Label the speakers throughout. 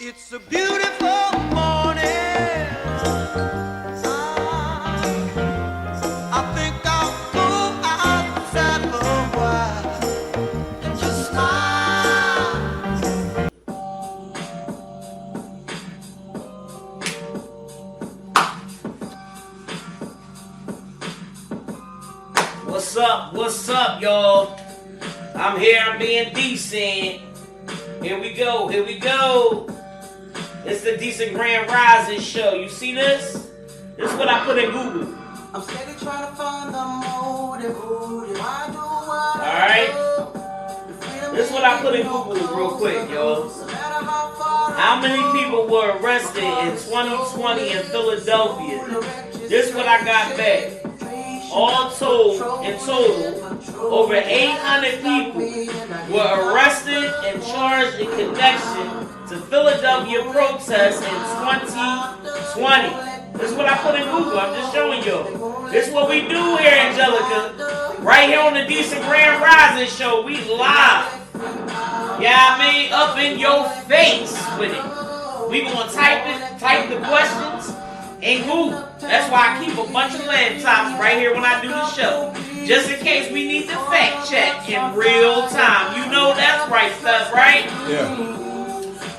Speaker 1: It's a beautiful morning. I think I'll go outside for a while and just smile.
Speaker 2: What's up, y'all? I'm here, I'm being decent. Here we go. It's the Decent Grand Rising Show. You see this? This is what I put in Google.
Speaker 1: I'm steady trying to find the motive. Why do I
Speaker 2: Alright? This is what I put in Google real quick, y'all. How many people were arrested in 2020 in Philadelphia? This is what I got back. All told, in total, over 800 people were arrested and charged in connection to Philadelphia protests in 2020. This is what I put in Google. I'm just showing you. This is what we do here, Anjelica. Right here on the Decent Grand Rising Show. We live. Yeah, I mean, up in your face with it. We gonna type the questions in Google. That's why I keep a bunch of laptops right here when I do the show. Just in case we need to fact check in real time. You know that's right, Steph, right?
Speaker 3: Yeah.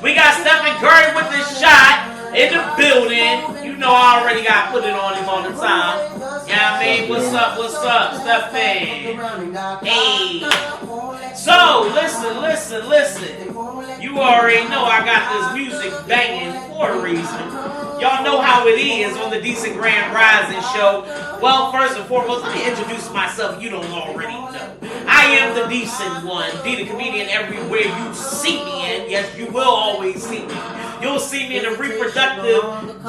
Speaker 2: We got Stephen Curry with the shot in the building. You know I already got put it on him all the time. Yeah, I mean, what's up, Stephen? Hey. So, listen. You already know I got this music banging for a reason. Y'all know how it is on the Decent Grand Rising Show. Well, first and foremost, let me introduce myself if you don't already know. I am the Decent One, D the comedian everywhere you see me in. Yes, you will always see me. You'll see me in the reproductive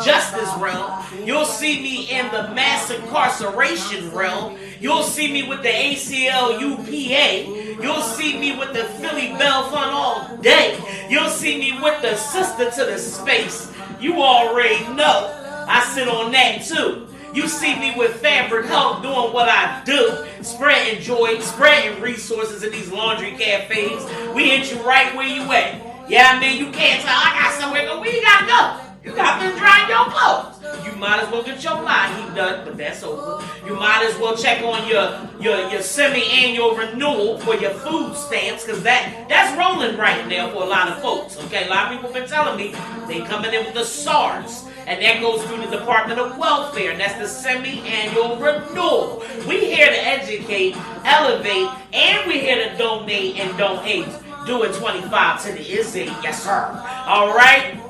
Speaker 2: justice realm. You'll see me in the mass incarceration realm. You'll see me with the ACLU PA. You'll see me with the Philly Bell Fund all day. You'll see me with the Sister to the Space. You already know I sit on that too. You see me with Fabric Health doing what I do, spreading joy, spreading resources in these laundry cafes. We hit you right where you at. Yeah, I mean, you can't tell I got somewhere to go. Where you gotta go? You got to dry your clothes. You might as well get your line heat done, but that's over. You might as well check on your semi-annual renewal for your food stamps, because that's rolling right now for a lot of folks. Okay, a lot of people been telling me they coming in with the SARS, and that goes through the Department of Welfare, and that's the semi-annual renewal. We here to educate, elevate, and we here to donate and donate. Do it 25 to the Izzy, yes sir. All right.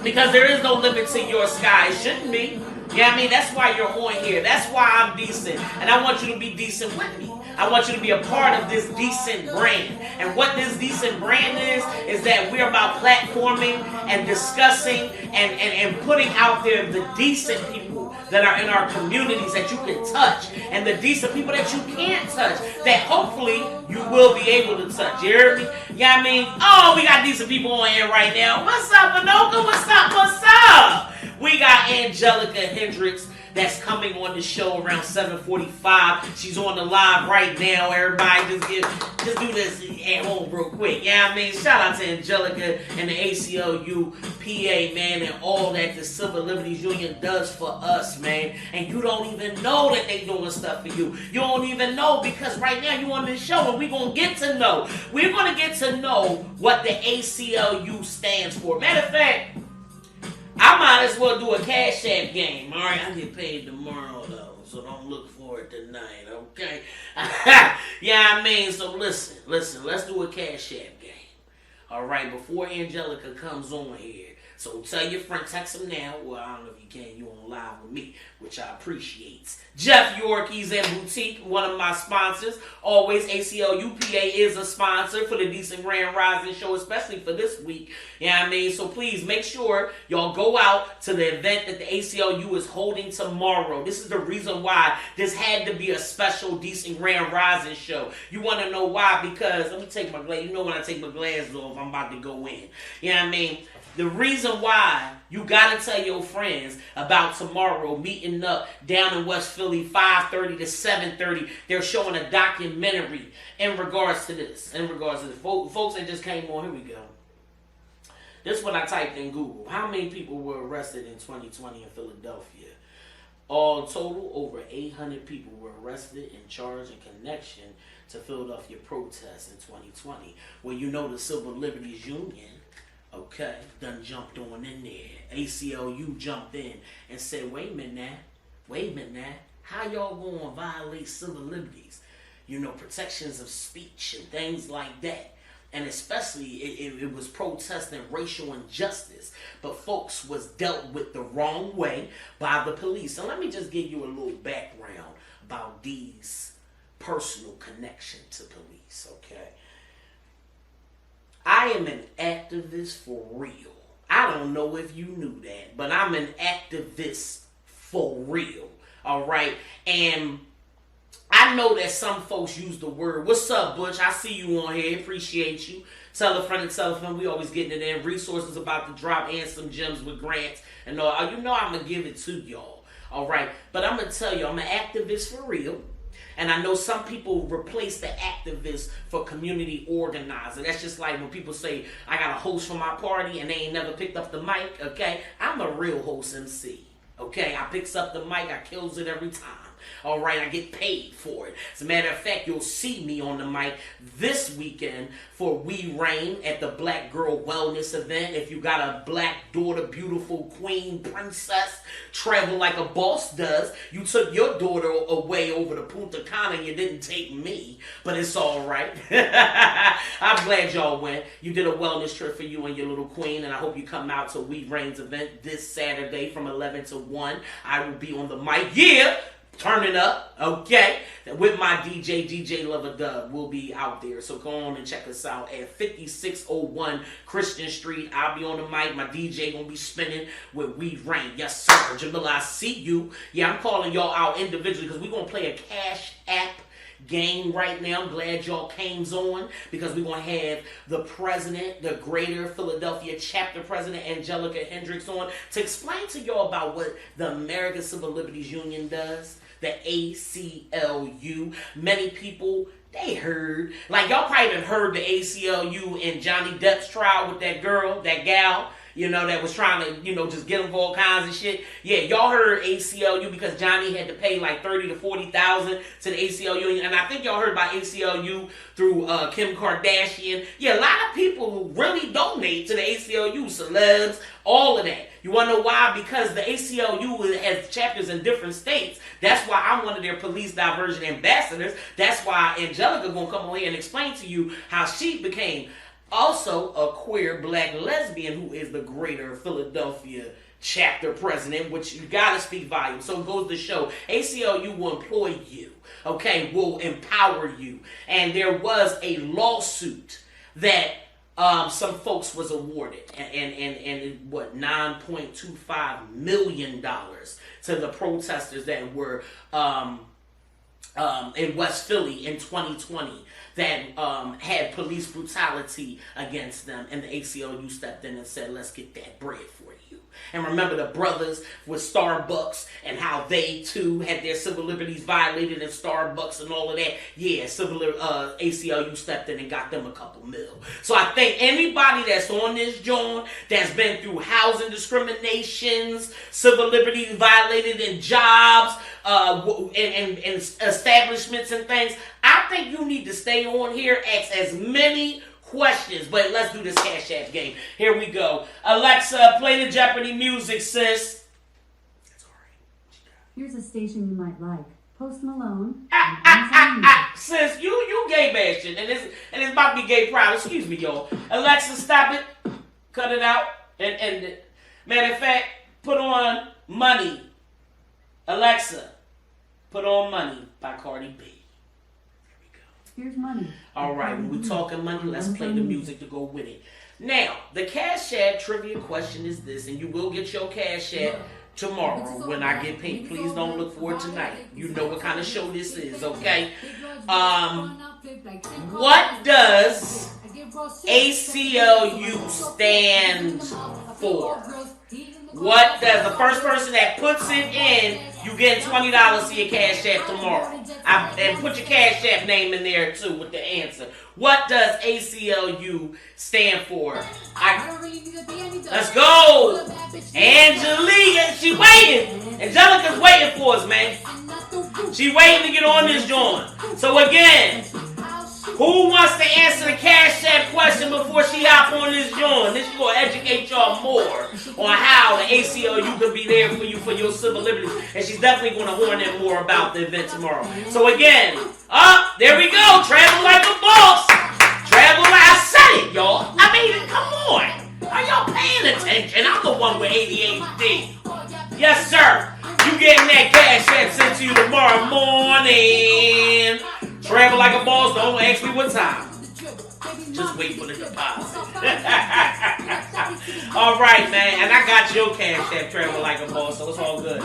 Speaker 2: Because there is no limit to your sky. It shouldn't be. Yeah, I mean, that's why you're on here. That's why I'm decent. And I want you to be decent with me. I want you to be a part of this decent brand. And what this decent brand is that we're about platforming and discussing and putting out there the decent people that are in our communities that you can touch. And the decent people that you can't touch. That hopefully you will be able to touch. You hear me? Yeah, I mean, oh, we got decent people on here right now. What's up, Anoka? What's up? We got Anjelica Hendricks that's coming on the show around 7:45. She's on the live right now. Everybody just do this at home real quick. Yeah, I mean, shout out to Anjelica and the ACLU PA, man, and all that the Civil Liberties Union does for us, man. And you don't even know that they doing stuff for you. You don't even know, because right now you on this show and we're going to get to know. We're going to get to know what the ACLU stands for. Matter of fact, I might as well do a Cash App game. All right, I get paid tomorrow, though, so don't look for it tonight, okay? Yeah, I mean, so listen, let's do a Cash App game. All right, before Anjelica comes on here. So tell your friend, text him now. Well, I don't know if you can. You on live with me, which I appreciate. Jeff Yorkies and Boutique, one of my sponsors. Always ACLU PA is a sponsor for the Decent Grand Rising Show, especially for this week. Yeah, I mean, so please make sure y'all go out to the event that the ACLU is holding tomorrow. This is the reason why this had to be a special Decent Grand Rising Show. You want to know why? Because let me take my glass. You know when I take my glasses off, I'm about to go in. Yeah, I mean. The reason why you got to tell your friends about tomorrow meeting up down in West Philly, 5:30 to 7:30. They're showing a documentary in regards to this. Folks that just came on, here we go. This is what I typed in Google. How many people were arrested in 2020 in Philadelphia? All total, over 800 people were arrested and charged in connection to Philadelphia protests in 2020. Well, you know the Civil Liberties Union, okay, done jumped on in there. ACLU jumped in and said, wait a minute now, how y'all going to violate civil liberties? You know, protections of speech and things like that. And especially, it was protesting racial injustice. But folks was dealt with the wrong way by the police. And let me just give you a little background about D's personal connection to police, okay? I am an activist for real. I don't know if you knew that, but I'm an activist for real, all right? And I know that some folks use the word, what's up, Butch? I see you on here. Appreciate you. Tell a friend to tell a friend. We always getting it in. Resources about to drop and some gems with grants. And all. You know I'm going to give it to y'all. All right. But I'm going to tell you, I'm an activist for real. And I know some people replace the activist for community organizer. That's just like when people say, I got a host for my party and they ain't never picked up the mic. Okay. I'm a real host MC. Okay. I picks up the mic. I kills it every time. All right, I get paid for it. As a matter of fact, you'll see me on the mic this weekend for We Reign at the Black Girl Wellness event. If you got a black daughter, beautiful queen, princess, travel like a boss does, you took your daughter away over to Punta Cana and you didn't take me, but it's all right. I'm glad y'all went. You did a wellness trip for you and your little queen, and I hope you come out to We Reign's event this Saturday from 11 to 1. I will be on the mic. Yeah! Turn it up, okay? With my DJ Lover Dub. We'll be out there. So go on and check us out at 5601 Christian Street. I'll be on the mic. My DJ gonna be spinning with We Reign. Yes, sir. Jamila, I see you. Yeah, I'm calling y'all out individually because we're gonna play a Cash App game right now. I'm glad y'all came on because we're going to have the president, the Greater Philadelphia Chapter President, Anjelica Hendricks, on to explain to y'all about what the American Civil Liberties Union does, the ACLU. Many people, they heard, like y'all probably done heard the ACLU in Johnny Depp's trial with that girl, that gal, you know, that was trying to, you know, just get him for all kinds of shit. Yeah, y'all heard ACLU because Johnny had to pay like $30,000 to $40,000 to the ACLU. And I think y'all heard about ACLU through Kim Kardashian. Yeah, a lot of people really donate to the ACLU, celebs, all of that. You want to know why? Because the ACLU has chapters in different states. That's why I'm one of their police diversion ambassadors. That's why Anjelica going to come on here and explain to you how she became also a queer black lesbian who is the Greater Philadelphia Chapter President, which you gotta speak volumes. So it goes to show ACLU will employ you, okay, will empower you. And there was a lawsuit that some folks was awarded and what, $9.25 million to the protesters that were in West Philly in 2020 that had police brutality against them, and the ACLU stepped in and said, let's get that bread for you. And remember the brothers with Starbucks and how they too had their civil liberties violated in Starbucks and all of that. Yeah, ACLU stepped in and got them a couple mil. So I think anybody that's on this joint that's been through housing discriminations, civil liberties violated in jobs, and establishments and things, I think you need to stay on here, ask as many questions. But let's do this Cash App game. Here we go. Alexa, play the Jeopardy music, sis. That's all right.
Speaker 3: Here's a station you might like. Post Malone.
Speaker 2: Sis, you gay bashing, and it's about to be gay pride. Excuse me, y'all. Alexa, stop it. Cut it out. And matter of fact, put on Money. Alexa, put on Money by Cardi B.
Speaker 3: Here's Money.
Speaker 2: All right, when we're talking money, let's play the music to go with it. Now, the Cash App trivia question is this, and you will get your Cash App tomorrow when I get paid. Please don't look for it tonight. You know what kind of show this is, okay? What does ACLU stand for? What does the first person that puts it in You get $20 to your Cash App tomorrow. And put your Cash App name in there too with the answer. What does ACLU stand for? Let's go! Anjelica, she waiting. Angelica's waiting for us, man. She waiting to get on this joint. So again, who wants to answer the Cash App question before she hop on this joint? This is going to educate y'all more on how the ACLU could be there for you for your civil liberties. And she's definitely going to horn in more about the event tomorrow. So again, there we go. Travel like a boss. Travel like I said it, y'all. I mean, come on. Are y'all paying attention? I'm the one with ADHD. Yes, sir. You getting that Cash App sent to you tomorrow morning. Travel like a boss. Don't ask me what time. Just wait for the deposit. All right, man. And I got your Cash App, Travel like a boss, so it's all good.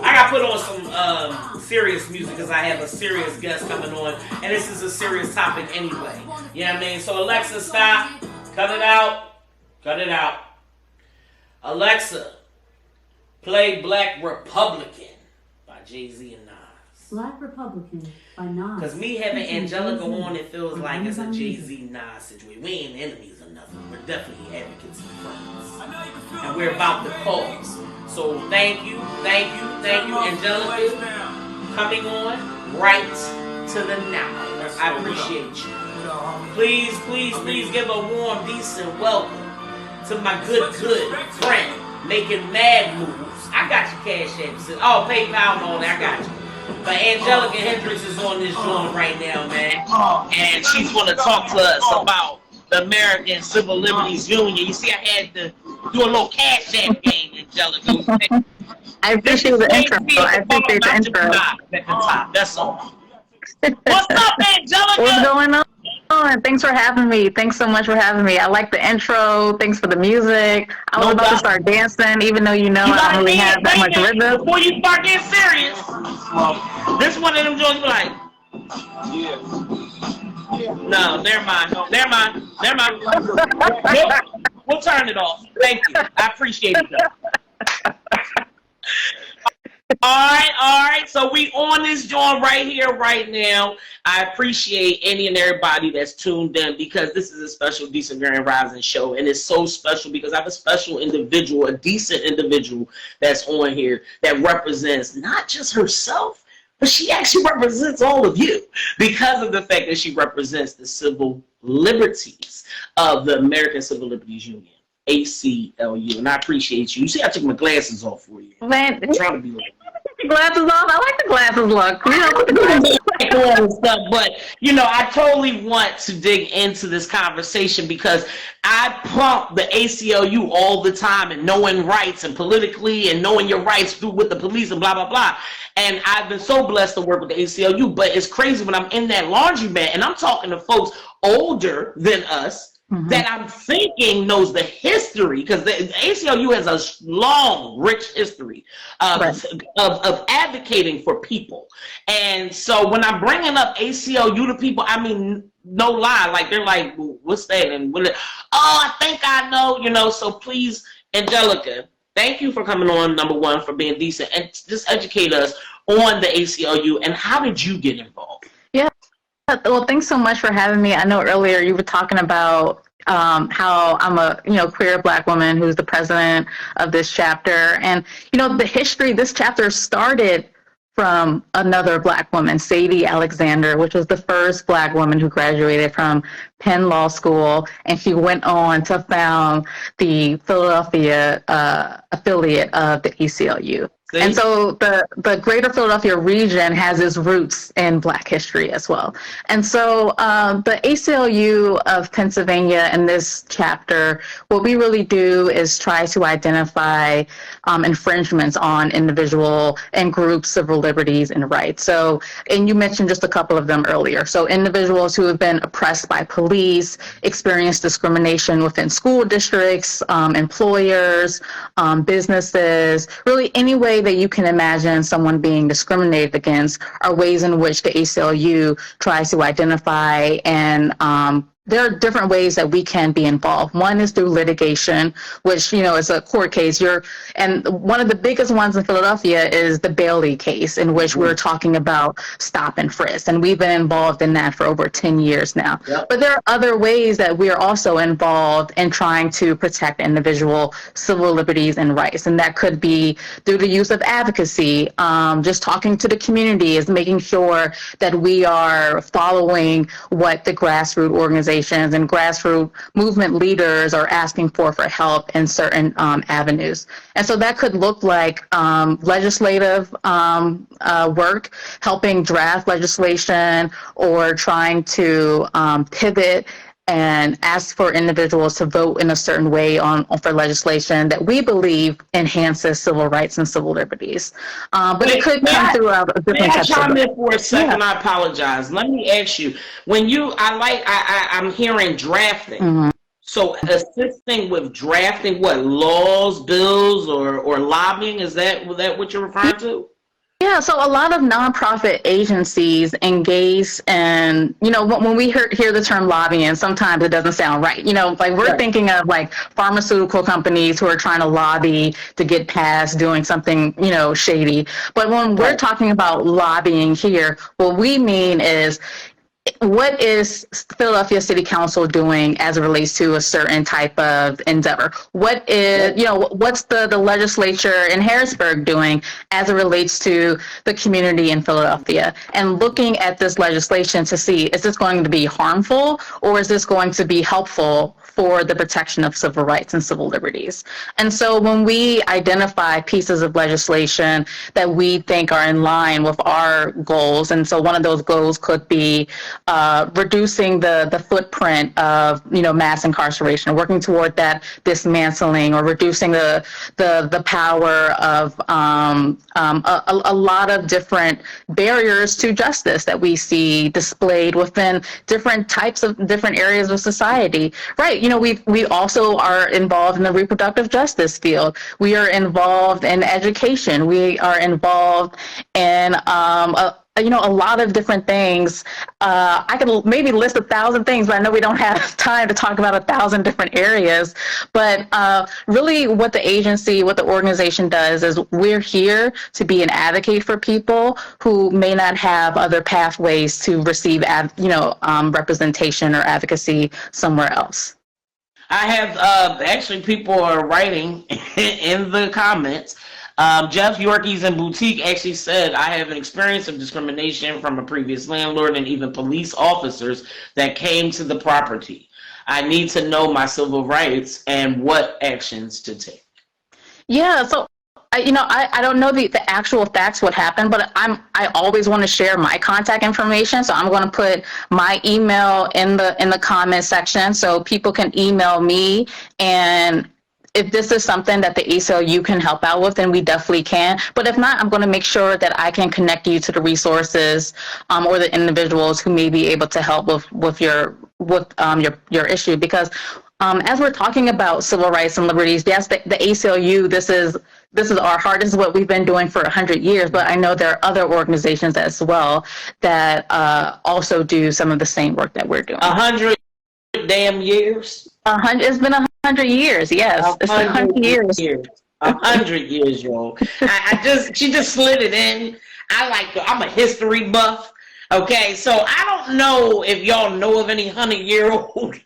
Speaker 2: I got put on some serious music because I have a serious guest coming on, and this is a serious topic anyway. You know what I mean? So Alexa, stop. Cut it out. Cut it out. Alexa, play Black Republican by Jay-Z and Nas.
Speaker 3: Black Republican by Nas.
Speaker 2: Because me having Anjelica on, it feels like it's a Jay-Z Nas situation. We ain't enemies or nothing. We're definitely advocates and friends. And we're about the cause. So thank you, Anjelica, coming on right to the now. I appreciate you. Please give a warm, decent welcome to my good friend making mad moves. I got your Cash App. Oh, PayPal and all that. I got you. But Anjelica Hendricks is on this joint right now, man. And she's going to talk to us about the American Civil Liberties Union. You see, I had to do a little Cash App game, Anjelica.
Speaker 4: I appreciate the intro.
Speaker 2: That's all. What's up, Anjelica?
Speaker 4: What's going on? Thanks for having me. Thanks so much for having me. I like the intro. Thanks for the music. I was about to start dancing, even though I don't really have that much rhythm.
Speaker 2: Before you start getting serious, this one of them joints be like, no, never mind. We'll turn it off. Thank you. I appreciate it, though. All right. So we on this joint right here, right now. I appreciate any and everybody that's tuned in because this is a special Decent Grand Rising show. And it's so special because I have a special individual, a decent individual that's on here that represents not just herself, but she actually represents all of you because of the fact that she represents the civil liberties of the American Civil Liberties Union, ACLU. And I appreciate you. You see, I took my glasses off for you.
Speaker 4: Man,
Speaker 2: I'm trying to be like,
Speaker 4: glasses off. I like the glasses look. Put the
Speaker 2: glasses stuff, but I totally want to dig into this conversation because I pump the ACLU all the time and knowing rights and politically and knowing your rights through with the police and blah blah blah. And I've been so blessed to work with the ACLU, but it's crazy when I'm in that laundromat and I'm talking to folks older than us. Mm-hmm. That I'm thinking knows the history because the ACLU has a long, rich history of advocating for people. And so when I'm bringing up ACLU to people, I mean, no lie, like they're like, what's that? And I think I know, so please, Anjelica, thank you for coming on, number one, for being decent and just educate us on the ACLU and how did you get involved?
Speaker 4: Yeah. Well, thanks so much for having me. I know earlier you were talking about how I'm a queer Black woman who's the president of this chapter, and the history. This chapter started from another Black woman, Sadie Alexander, which was the first Black woman who graduated from Penn Law School, and she went on to found the Philadelphia affiliate of the ACLU. And so the greater Philadelphia region has its roots in Black history as well. And so the ACLU of Pennsylvania in this chapter, what we really do is try to identify infringements on individual and group civil liberties and rights. So, and you mentioned just a couple of them earlier. So individuals who have been oppressed by police, experience discrimination within school districts, employers, businesses, really any way that you can imagine someone being discriminated against are ways in which the ACLU tries to identify and there are different ways that we can be involved. One is through litigation, which, is a court case. And one of the biggest ones in Philadelphia is the Bailey case, in which we're talking about stop and frisk. And we've been involved in that for over 10 years now. Yep. But there are other ways that we are also involved in trying to protect individual civil liberties and rights. And that could be through the use of advocacy, just talking to the community, is making sure that we are following what the grassroots organizations and grassroots movement leaders are asking for help in certain avenues. And so that could look like legislative work, helping draft legislation, or trying to pivot and ask for individuals to vote in a certain way for legislation that we believe enhances civil rights and civil liberties. But it could come through a different
Speaker 2: May I chime in for a second?
Speaker 4: Yeah.
Speaker 2: I apologize. Let me ask you, when I'm hearing drafting. Mm-hmm. So assisting with drafting what, laws, bills, or lobbying, is that what you're referring to?
Speaker 4: Yeah, so a lot of nonprofit agencies engage in, when we hear the term lobbying, sometimes it doesn't sound right. We're thinking of like pharmaceutical companies who are trying to lobby to get past doing something, shady. But when we're talking about lobbying here, what we mean is, what is Philadelphia City Council doing as it relates to a certain type of endeavor? What is, what's the legislature in Harrisburg doing as it relates to the community in Philadelphia? And looking at this legislation to see, is this going to be harmful, or is this going to be helpful for the protection of civil rights and civil liberties? And so when we identify pieces of legislation that we think are in line with our goals, and so one of those goals could be reducing the footprint of mass incarceration, working toward that dismantling, or reducing the power of a lot of different barriers to justice that we see displayed within different areas of society. Right. We also are involved in the reproductive justice field. We are involved in education. We are involved in a lot of different things. I could maybe list 1,000 things, but I know we don't have time to talk about 1,000 different areas. But really what the organization does is, we're here to be an advocate for people who may not have other pathways to receive representation or advocacy somewhere else.
Speaker 2: I have actually, people are writing in the comments. Jeff Yorkies and Boutique actually said, I have an experience of discrimination from a previous landlord and even police officers that came to the property. I need to know my civil rights and what actions to take. Yeah, so I don't know the actual facts what happened, but I always want to share my contact information. So I'm going to put my email in the comment section so people can email me, and if this is something that the ACLU can help out with, then we definitely can. But if not, I'm going to make sure that I can connect you to the resources or the individuals who may be able to help with your issue. Because as we're talking about civil rights and liberties, yes, the ACLU, this is our heart. This is what we've been doing for 100 years. But I know there are other organizations as well that also do some of the same work that we're doing. 100 damn years. It's been 100 years. Yes, it's 100 years. 100 years, y'all. She just slid it in. I'm a history buff. Okay, so I don't know if y'all know of any 100-year-old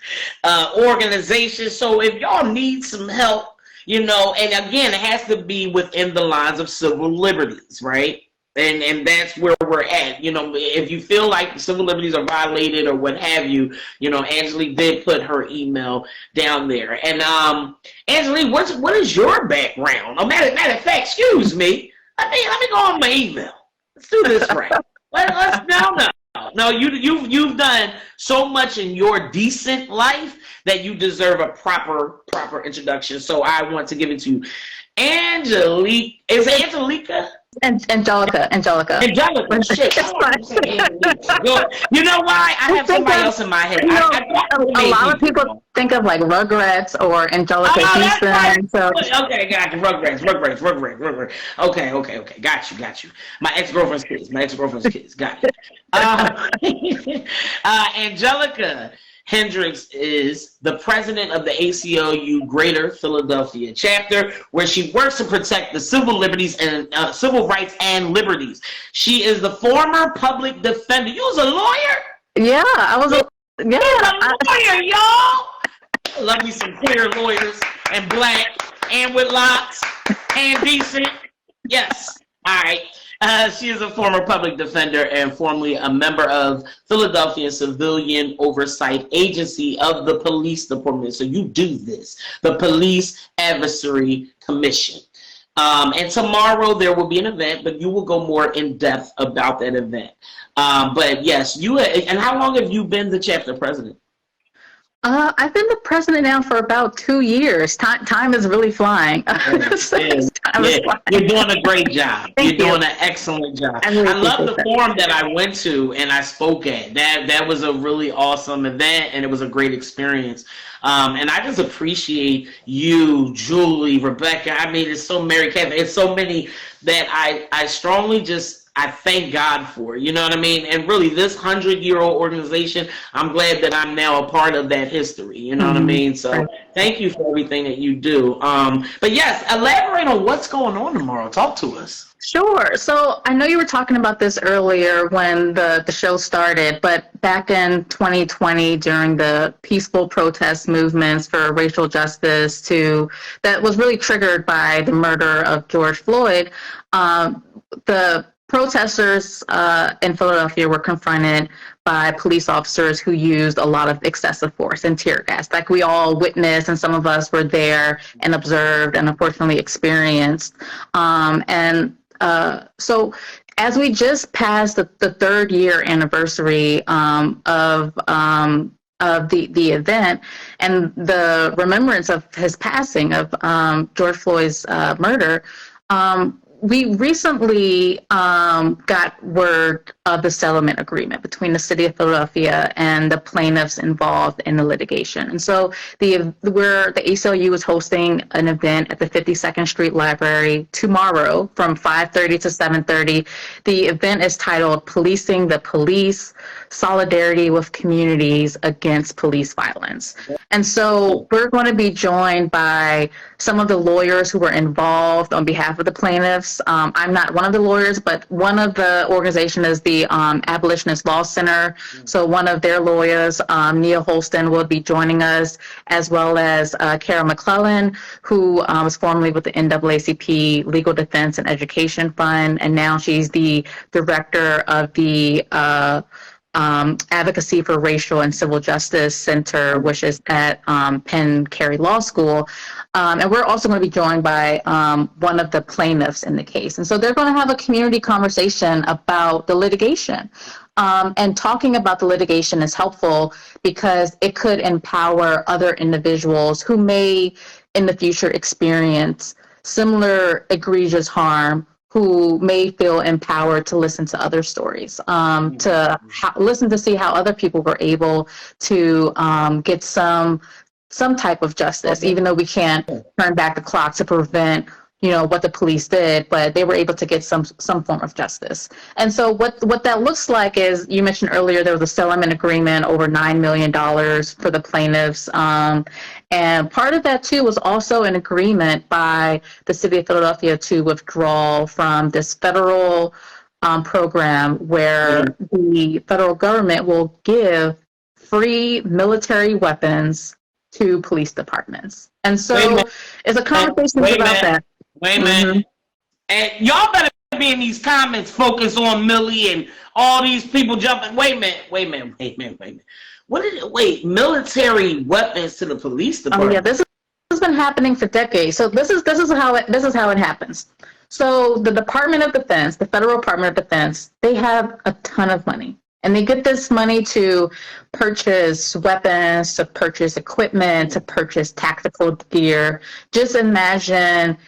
Speaker 2: organizations. So if y'all need some help, and again, it has to be within the lines of civil liberties, right? And that's where we're at. If you feel like civil liberties are violated or what have you, Angelica did put her email down there. And Angelica, what is your background? Oh, matter of fact, excuse me. Let me go on my email. Let's do this right. No. You've done so much in your decent life that you deserve a proper introduction. So I want to give it to you. Angelica. Is it Angelica? Anjelica. Shit. You know why? I have somebody else in my head.
Speaker 4: A lot of people think of like Rugrats or Anjelica Dicent. Right. So. Okay, got you. Rugrats. Okay. Got you. My ex-girlfriend's kids. Got you. Angelica,
Speaker 2: Hendricks is the president of the ACLU Greater Philadelphia chapter, where she works to protect the civil liberties and civil rights and liberties. She is the former public defender. You was a lawyer?
Speaker 4: Yeah, I was.
Speaker 2: You're a lawyer, y'all. I love me some queer lawyers and black and with locks and decent. Yes. All right. She is a former public defender and formerly a member of Philadelphia Civilian Oversight Agency of the Police Department. So you do this, the Police Advisory Commission. And tomorrow there will be an event, but you will go more in depth about that event. But yes, and how long have you been the chapter president?
Speaker 4: I've been the president now for about 2 years. Time is really flying.
Speaker 2: Time is flying. You're doing a great job. You're doing an excellent job. I love the forum that I went to and I spoke at. That was a really awesome event, and it was a great experience. And I just appreciate you, Julie, Rebecca. I mean, it's so Mary Catherine. It's so many that I strongly I thank God for, you know what I mean? And really, this 100-year-old organization, I'm glad that I'm now a part of that history, you know what I mean? So thank you for everything that you do. But yes, elaborate on what's going on tomorrow. Talk to us.
Speaker 4: Sure. So I know you were talking about this earlier when the show started, but back in 2020, during the peaceful protest movements for racial justice that was really triggered by the murder of George Floyd, the protesters in Philadelphia were confronted by police officers who used a lot of excessive force and tear gas, like we all witnessed, and some of us were there and observed and unfortunately experienced. So as we just passed the third year anniversary of the event and the remembrance of his passing, of George Floyd's murder, we recently got word of the settlement agreement between the city of Philadelphia and the plaintiffs involved in the litigation. And so the ACLU is hosting an event at the 52nd Street Library tomorrow from 5:30 to 7:30. The event is titled Policing the Police, Solidarity with Communities Against Police Violence. And so we're going to be joined by some of the lawyers who were involved on behalf of the plaintiffs. I'm not one of the lawyers, but one of the organization is the Abolitionist Law Center. So one of their lawyers, Neil Holston, will be joining us, as well as Kara McClellan, who was formerly with the NAACP Legal Defense and Education Fund, and now she's the director of the Advocacy for Racial and Civil Justice Center, which is at Penn Cary Law School. And we're also going to be joined by one of the plaintiffs in the case. And so they're going to have a community conversation about the litigation. And talking about the litigation is helpful because it could empower other individuals who may in the future experience similar egregious harm, who may feel empowered to listen to other stories, listen to see how other people were able to get some type of justice, even though we can't turn back the clock to prevent, what the police did, but they were able to get some form of justice. And so what that looks like is, you mentioned earlier, there was a settlement agreement over $9 million for the plaintiffs. And part of that too was also an agreement by the city of Philadelphia to withdraw from this federal program where the federal government will give free military weapons to police departments. And so it's a conversation about that.
Speaker 2: Wait a minute. And y'all better be in these comments focus on Millie and all these people jumping. Wait a minute. Military weapons to the police department?
Speaker 4: Oh yeah, this has been happening for decades. So this is how it happens. So the Department of Defense, the Federal Department of Defense, they have a ton of money. And they get this money to purchase weapons, to purchase equipment, to purchase tactical gear. Just imagine,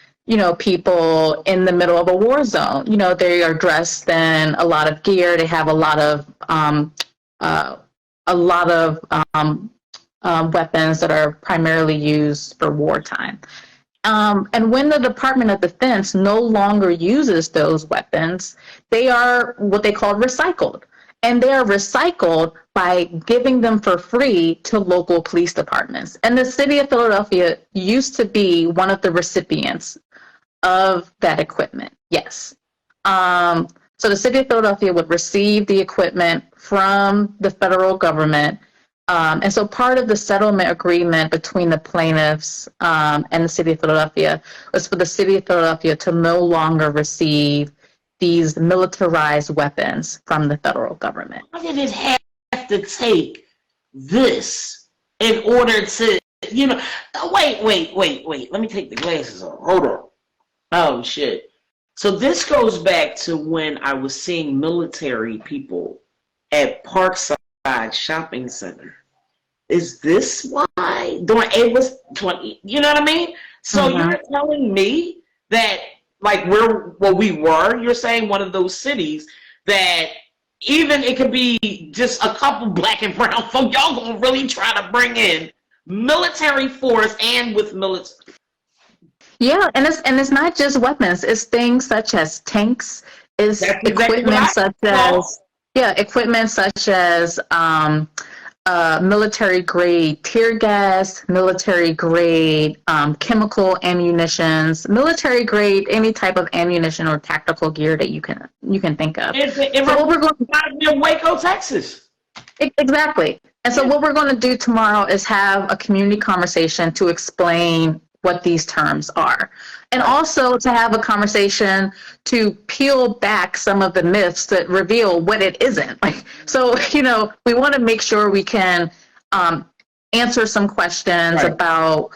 Speaker 4: people in the middle of a war zone. They are dressed in a lot of gear. They have a lot of weapons that are primarily used for wartime. And when the Department of Defense no longer uses those weapons, they are what they call recycled. and they are recycled by giving them for free to local police departments. And the city of Philadelphia used to be one of the recipients of that equipment. Yes. So the city of Philadelphia would receive the equipment from the federal government. And so part of the settlement agreement between the plaintiffs and the city of Philadelphia was for the city of Philadelphia to no longer receive these militarized weapons from the federal government.
Speaker 2: Why did it have to take this in order to, wait. Let me take the glasses off. Hold on. Oh, shit. So this goes back to when I was seeing military people at Parkside Shopping Center. Is this why? It was 20, you know what I mean? So you're telling me that, like, you're saying one of those cities that even it could be just a couple black and brown folk, y'all gonna really try to bring in military force and with military.
Speaker 4: Yeah, and it's not just weapons. It's things such as tanks. It's equipment such as military grade tear gas, military grade chemical ammunitions, military grade any type of ammunition or tactical gear that you can think of.
Speaker 2: What we're going to do in Waco, Texas.
Speaker 4: Exactly. And so what we're going to do tomorrow is have a community conversation to explain what these terms are, and also to have a conversation to peel back some of the myths that reveal what it isn't. So we want to make sure we can answer some questions about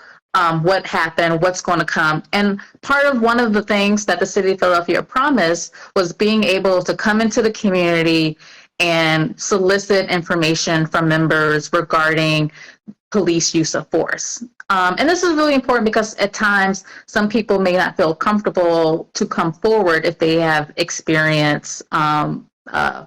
Speaker 4: what happened, what's going to come. And one of the things that the city of Philadelphia promised was being able to come into the community and solicit information from members regarding police use of force. And this is really important because at times some people may not feel comfortable to come forward if they have experienced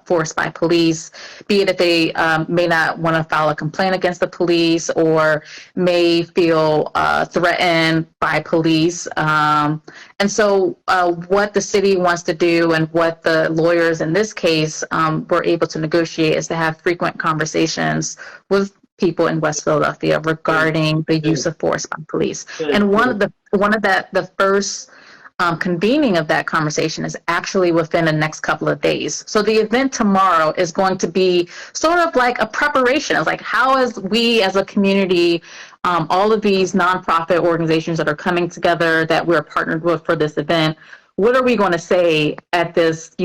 Speaker 4: force by police, be it if they may not want to file a complaint against the police or may feel threatened by police. And so what the city wants to do and what the lawyers in this case were able to negotiate is to have frequent conversations with people in West Philadelphia regarding the use of force by police. And the first convening of that conversation is actually within the next couple of days. So the event tomorrow is going to be sort of like a preparation. It's like, how as we as a community, all of these nonprofit organizations that are coming together that we're partnered with for this event, what are we going to say at this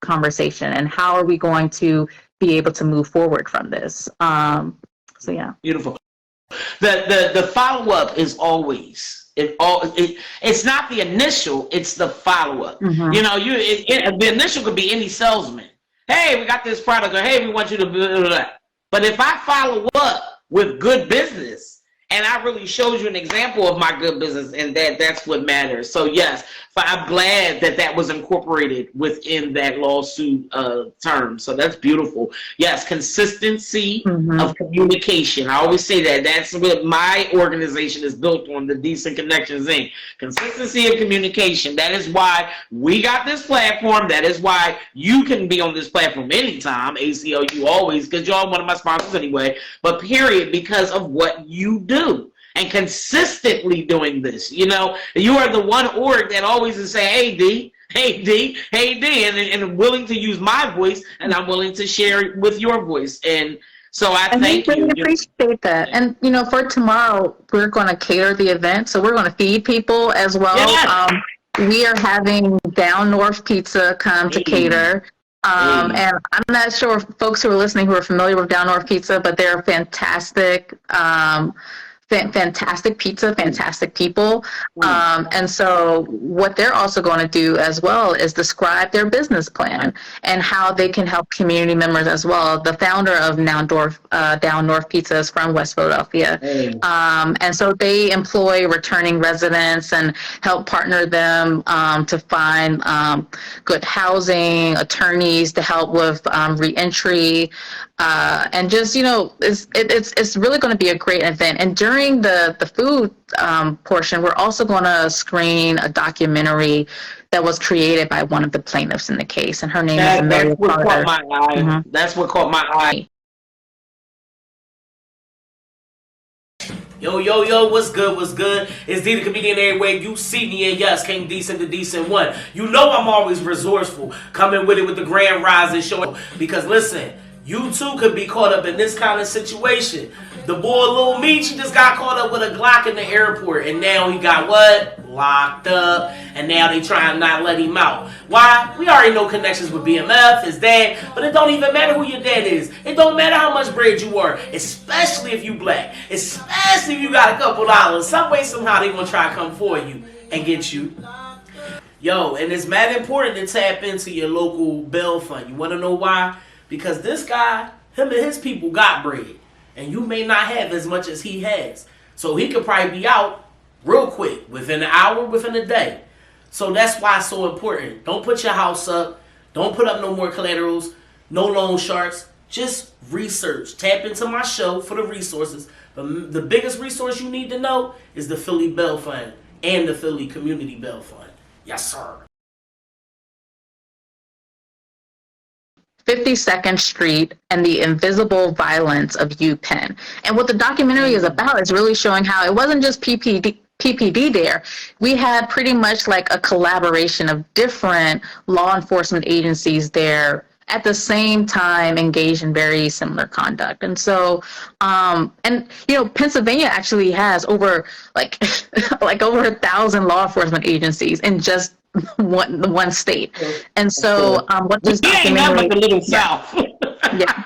Speaker 4: conversation, and how are we going to be able to move forward from this? So yeah.
Speaker 2: Beautiful. The follow-up is always it's not the initial, it's the follow-up.
Speaker 4: Mm-hmm.
Speaker 2: The initial could be any salesman. Hey, we got this product, or hey, we want you to blah, blah, blah. But if I follow up with good business and I really showed you an example of my good business, and that's what matters. So yes, I'm glad that was incorporated within that lawsuit term. So that's beautiful. Yes, consistency of communication. I always say that. That's what my organization is built on, the Decent Connections Inc. Consistency of communication. That is why we got this platform. That is why you can be on this platform anytime, ACLU always, because y'all one of my sponsors anyway. But period, because of what you do. And consistently doing this, you are the one org that always is saying, hey D, and willing to use my voice, and I'm willing to share with your voice. And so I thank you.
Speaker 4: I appreciate that. And for tomorrow, we're going to cater the event, so we're going to feed people as well. Yeah. We are having Down North Pizza come to cater. And I'm not sure if folks who are listening who are familiar with Down North Pizza, but they're fantastic. Fantastic pizza, fantastic people. And so what they're also going to do as well is describe their business plan and how they can help community members as well. The founder of Down North Pizza is from West Philadelphia. And so they employ returning residents and help partner them to find good housing, attorneys to help with reentry. And just, it's really going to be a great event. And during the food portion, we're also going to screen a documentary that was created by one of the plaintiffs in the case, and her name is
Speaker 2: That's
Speaker 4: Amelia
Speaker 2: what
Speaker 4: Carter.
Speaker 2: caught my eye.
Speaker 4: Mhm.
Speaker 2: That's what caught my eye. Yo, what's good, what's good? It's D the Comedian everywhere you see me, and yes, King Decent, the Decent One. You know I'm always resourceful, coming with it with the Grand Rising Show, because listen, you too could be caught up in this kind of situation. The boy Lil Meech, he just got caught up with a Glock in the airport, and now he got what? Locked up, and now they try and not let him out. Why? We already know connections with BMF, his dad, but it don't even matter who your dad is. It don't matter how much bread you are, especially if you black, especially if you got a couple dollars. Some way, somehow, they gonna try to come for you and get you. Yo, and it's mad important to tap into your local bail fund. You wanna know why? Because this guy, him and his people got bread, and you may not have as much as he has. So he could probably be out real quick, within an hour, within a day. So that's why it's so important. Don't put your house up. Don't put up no more collaterals, no loan sharks. Just research. Tap into my show for the resources. But the biggest resource you need to know is the Philly Bail Fund and the Philly Community Bail Fund. Yes, sir.
Speaker 4: 52nd Street and the Invisible Violence of UPenn. And what the documentary is about is really showing how it wasn't just PPD there. We had pretty much like a collaboration of different law enforcement agencies there at the same time engaged in very similar conduct. And so, and you know, Pennsylvania actually has over like over 1,000 law enforcement agencies in just one state. And so what this documentary,
Speaker 2: the little South.
Speaker 4: yeah.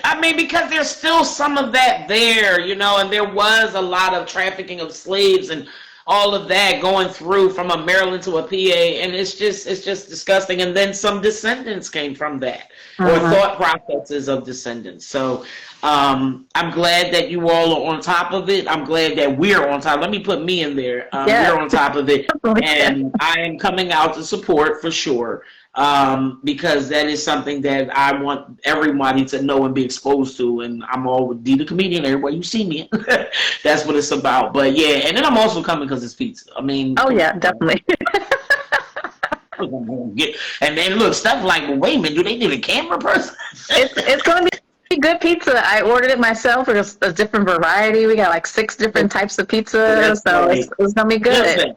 Speaker 2: I mean, because there's still some of that there, you know, and there was a lot of trafficking of slaves and all of that going through from a Maryland to a PA, and it's just disgusting. And then some descendants came from that, or thought processes of descendants. So I'm glad that you all are on top of it. I'm glad that we're on top. Let me put me in there. We're on top of it, and I am coming out to support for sure. Because that is something that I want everybody to know and be exposed to, and I'm all with D the Comedian everywhere you see me. That's what it's about. But yeah, and then I'm also coming because it's pizza. I mean,
Speaker 4: Oh yeah, definitely.
Speaker 2: And then look, stuff like, well, wait a minute, do they need a camera person?
Speaker 4: It's going to be good pizza. I ordered it myself. It's a different variety. We got like 6 different types of pizza, so it's going to be good.
Speaker 2: Listen,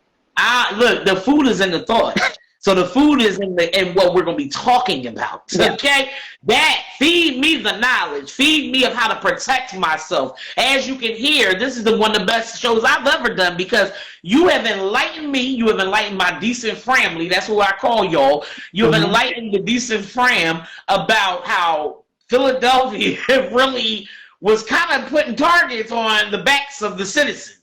Speaker 2: look, the food is in the thought. So the food is in what we're going to be talking about, okay? That, feed me the knowledge. Feed me of how to protect myself. As you can hear, this is one of the best shows I've ever done because you have enlightened me. You have enlightened my decent family. That's what I call y'all. You have enlightened the decent fam about how Philadelphia really was kind of putting targets on the backs of the citizens.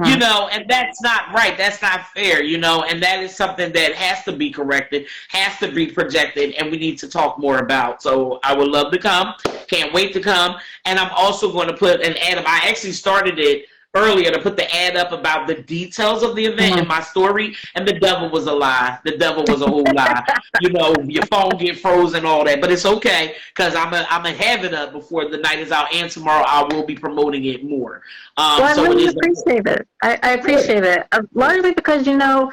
Speaker 2: You know, and that's not right. That's not fair, you know, and that is something that has to be corrected, has to be projected, and we need to talk more about. So I would love to come. Can't wait to come. And I'm also going to put an ad up. I actually started it earlier to put the ad up about the details of the event in my story, and the devil was a lie. The devil was a whole lie. You know, your phone get frozen, all that, but it's okay because I'm gonna have it up before the night is out, and tomorrow I will be promoting it more.
Speaker 4: Well, I really appreciate it. I appreciate it largely because you know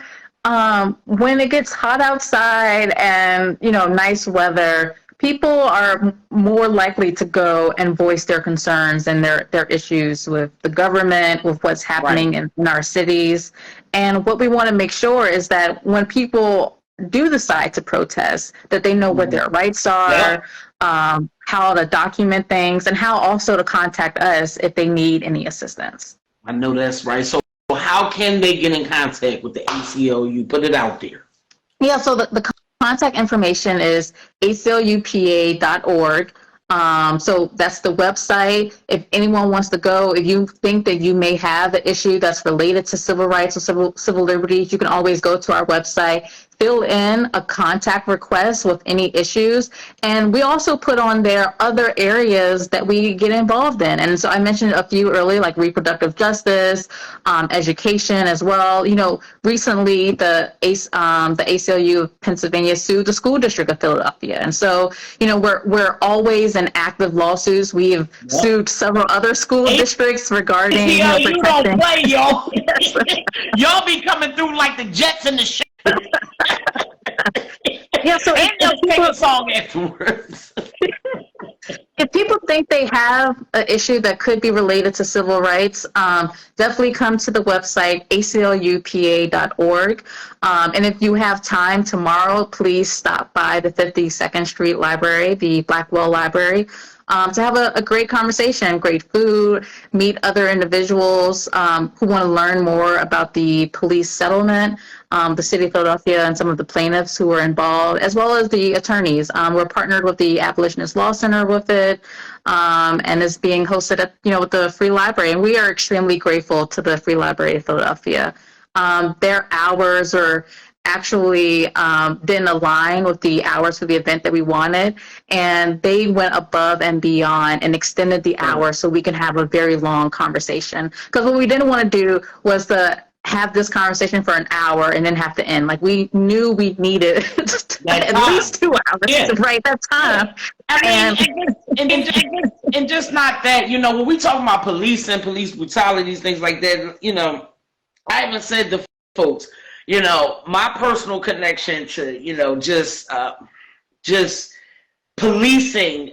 Speaker 4: when it gets hot outside and you know nice weather, people are more likely to go and voice their concerns and their issues with the government, with what's happening in our cities. And what we want to make sure is that when people do decide to protest, that they know what their rights are, how to document things, and how also to contact us if they need any assistance.
Speaker 2: I know that's right. So how can they get in contact with the ACLU? Put it out there.
Speaker 4: Yeah, so the contact information is aclupa.org. So that's the website. If anyone wants to go, if you think that you may have an issue that's related to civil rights or civil liberties, you can always go to our website, fill in a contact request with any issues. And we also put on there other areas that we get involved in. And so I mentioned a few earlier, like reproductive justice, education as well. You know, recently the ACLU of Pennsylvania sued the school district of Philadelphia. And so, you know, we're always in active lawsuits. We have sued several other school districts regarding
Speaker 2: you don't
Speaker 4: protecting.
Speaker 2: play, y'all. Y'all be coming through like the Jets and the shit.
Speaker 4: Yeah, so
Speaker 2: And they'll sing a song afterwards.
Speaker 4: if people think they have an issue that could be related to civil rights, definitely come to the website aclupa.org. And if you have time tomorrow, please stop by the 52nd Street Library, the Blackwell Library, to have a great conversation, great food, meet other individuals who want to learn more about the police settlement, the city of Philadelphia, and some of the plaintiffs who were involved, as well as the attorneys. We're partnered with the Abolitionist Law Center with it, and is being hosted at, with the Free Library. And we are extremely grateful to the Free Library of Philadelphia. Their hours are actually didn't align with the hours for the event that we wanted, and they went above and beyond and extended the hour so we can have a very long conversation. Because what we didn't want to do was to have this conversation for an hour and then have to end. Like, we knew we needed at least 2 hours to write that time.
Speaker 2: I mean, and just not that, when we talk about police and police brutalities, things like that, I even said to folks, my personal connection to, just policing,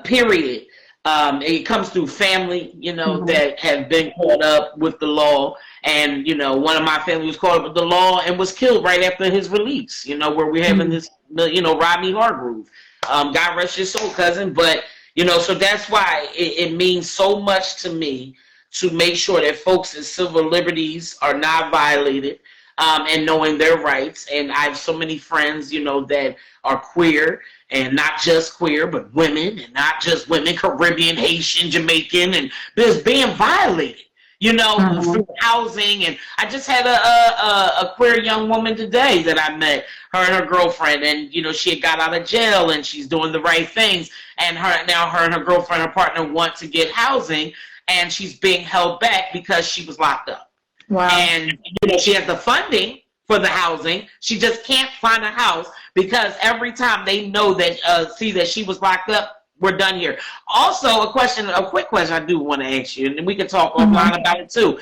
Speaker 2: period. It comes through family, that have been caught up with the law. And, one of my family was caught up with the law and was killed right after his release, where we're having this, Rodney Hargrove. God rest his soul, cousin. But, so that's why it means so much to me to make sure that folks' civil liberties are not violated. And knowing their rights. And I have so many friends, that are queer, and not just queer, but women, and not just women, Caribbean, Haitian, Jamaican, and just being violated, through housing. And I just had a queer young woman today that I met, her and her girlfriend, and, she had got out of jail, and she's doing the right things. And her and her girlfriend, her partner, want to get housing, and she's being held back because she was locked up.
Speaker 4: Wow.
Speaker 2: And, she has the funding for the housing. She just can't find a house because every time they know that, see that she was locked up, we're done here. Also, a quick question I do want to ask you, and we can talk offline about it too.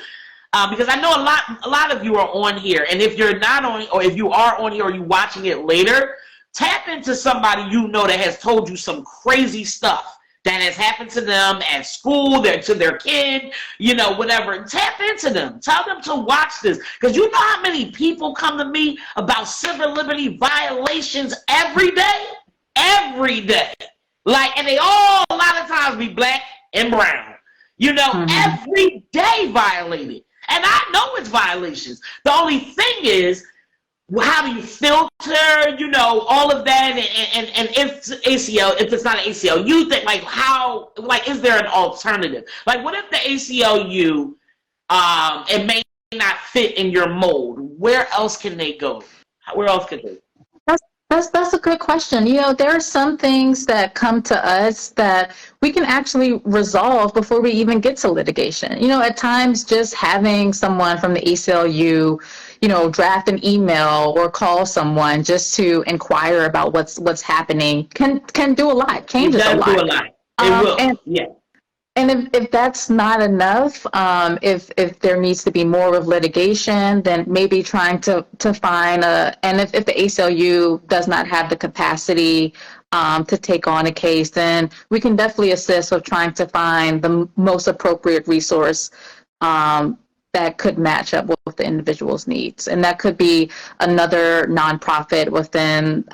Speaker 2: Because I know a lot of you are on here, and if you're not on, or if you are on here or you're watching it later, tap into somebody that has told you some crazy stuff that has happened to them at school, to their kid, whatever. Tap into them. Tell them to watch this. Because you know how many people come to me about civil liberty violations every day? Every day. And they all, a lot of times, be black and brown. Every day violated. And I know it's violations. The only thing is, how do you filter, all of that, and if it's not an ACLU thing, is there an alternative? What if the ACLU, it may not fit in your mold? Where else can they go? Where else can they go?
Speaker 4: That's a good question. There are some things that come to us that we can actually resolve before we even get to litigation. At times, just having someone from the ACLU, draft an email or call someone just to inquire about what's happening can do a lot, changes a lot.
Speaker 2: Do a lot. It will.
Speaker 4: And if that's not enough, if there needs to be more of litigation, then maybe trying to find and if the ACLU does not have the capacity to take on a case, then we can definitely assist with trying to find the most appropriate resource that could match up with the individual's needs. And that could be another nonprofit within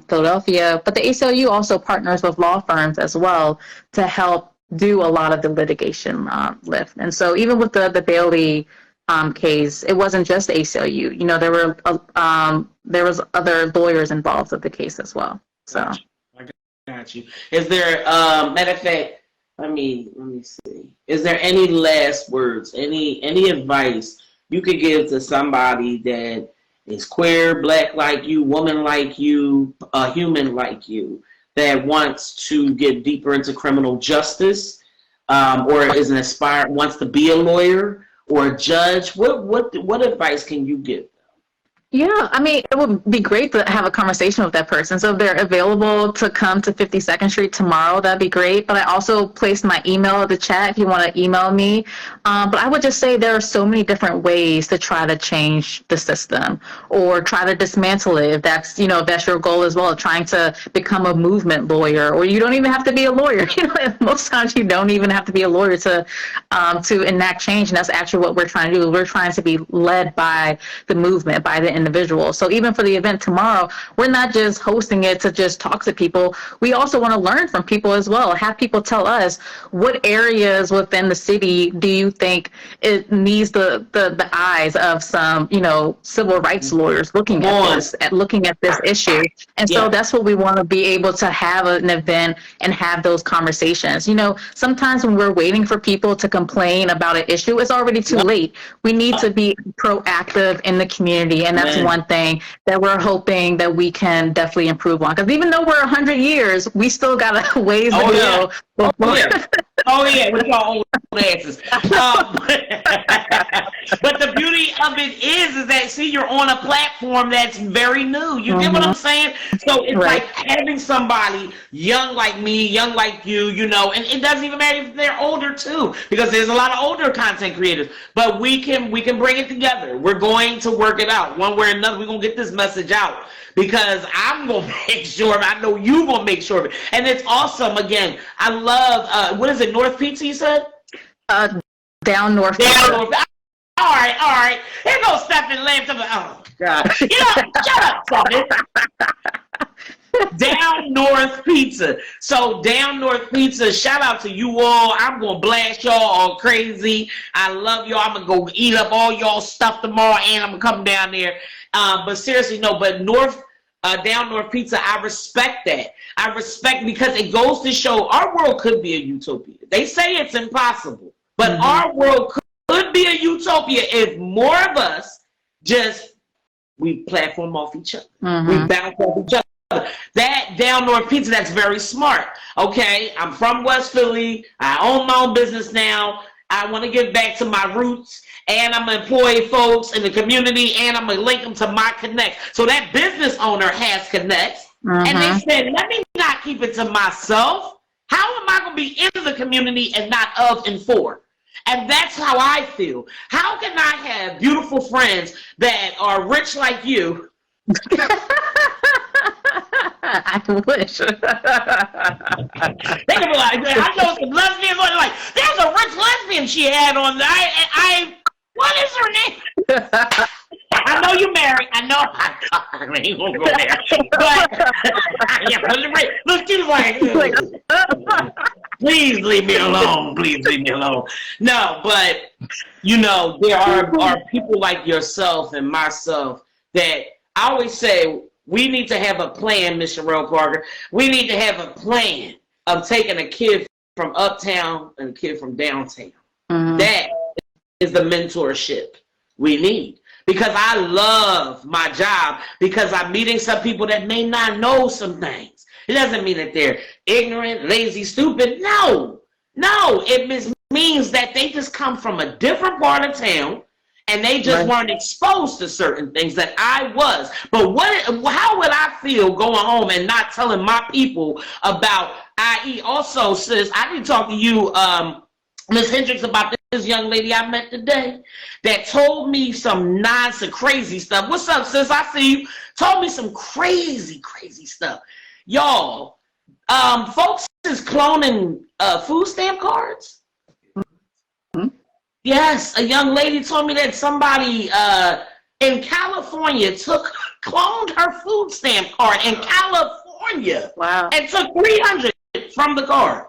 Speaker 4: Philadelphia, but the ACLU also partners with law firms as well to help do a lot of the litigation lift. And so even with the Bailey case, it wasn't just the ACLU. There was other lawyers involved with the case as well. So
Speaker 2: I got you. Is there matter of fact, let me see. Is there any last words, any advice you could give to somebody that is queer, black like you, woman like you, a human like you, that wants to get deeper into criminal justice, or is wants to be a lawyer or a judge? What advice can you give them?
Speaker 4: Yeah, I mean, it would be great to have a conversation with that person. So if they're available to come to 52nd Street tomorrow, that'd be great. But I also placed my email in the chat if you want to email me. But I would just say there are so many different ways to try to change the system or try to dismantle it. If that's, you know, if that's your goal as well, trying to become a movement lawyer, or you don't even have to be a lawyer. You know, most times you don't even have to be a lawyer to enact change. And that's actually what we're trying to do. We're trying to be led by the movement, by the individual. So even for the event tomorrow, we're not just hosting it to just talk to people. We also want to learn from people as well. Have people tell us what areas within the city do you think it needs the eyes of some, you know, civil rights lawyers looking at this issue. And so that's what we want to be able to have an event and have those conversations. You know, sometimes when we're waiting for people to complain about an issue, it's already too late. We need to be proactive in the community, and that's one thing that we're hoping that we can definitely improve on. Because even though we're 100 years, we still got a ways to go.
Speaker 2: With your old asses. But the beauty of it is that, see, you're on a platform that's very new. You get what I'm saying? So it's like having somebody young like me, young like you know, and it doesn't even matter if they're older too, because there's a lot of older content creators. But we can bring it together. We're going to work it out one way or another. We're gonna get this message out, because I'm gonna make sure. I know you gonna make sure of it. And it's awesome. Again, I love what is it? North Pizza, you said?
Speaker 4: Down North.
Speaker 2: All right. Here goes Stephen Lamb. Oh God! You know, shut up, Stephen. Down North Pizza. So Down North Pizza, shout out to you all. I'm gonna blast y'all all crazy. I love y'all. I'm gonna go eat up all y'all stuff tomorrow, and I'm gonna come down there. But seriously, no. But Down North Pizza, I respect that. I respect, because it goes to show our world could be a utopia. They say it's impossible, but our world could be a utopia if more of us we platform off each other. We bounce off each other. That Down North Pizza, that's very smart. Okay, I'm from West Philly. I own my own business now. I want to get back to my roots, and I'm going to employ folks in the community, and I'm going to link them to my connects. So that business owner has connects, and they said, let me not keep it to myself. How am I going to be in the community and not of and for? And that's how I feel. How can I have beautiful friends that are rich like you?
Speaker 4: I wish.
Speaker 2: They can be like, I know some lesbians who are like, there's a rich lesbian she had on there. What is her name? I know you married. I know. I ain't gonna go there. But look, she's like, please leave me alone. Please leave me alone. No, but you know, there are people like yourself and myself that I always say, we need to have a plan, Miss Sherelle Parker. We need to have a plan of taking a kid from uptown and a kid from downtown. That is the mentorship we need. Because I love my job, because I'm meeting some people that may not know some things. It doesn't mean that they're ignorant, lazy, stupid. No, it means that they just come from a different part of town, and they just weren't exposed to certain things that I was. But how would I feel going home and not telling my people about, i.e. also, sis, I didn't talk to you, Ms. Hendricks, about this young lady I met today that told me some nonsense, crazy stuff. What's up, sis? I see you. Told me some crazy stuff. Y'all, folks is cloning food stamp cards. Yes, a young lady told me that somebody in California cloned her food stamp card in California.
Speaker 4: Wow. And
Speaker 2: took $300 from the card.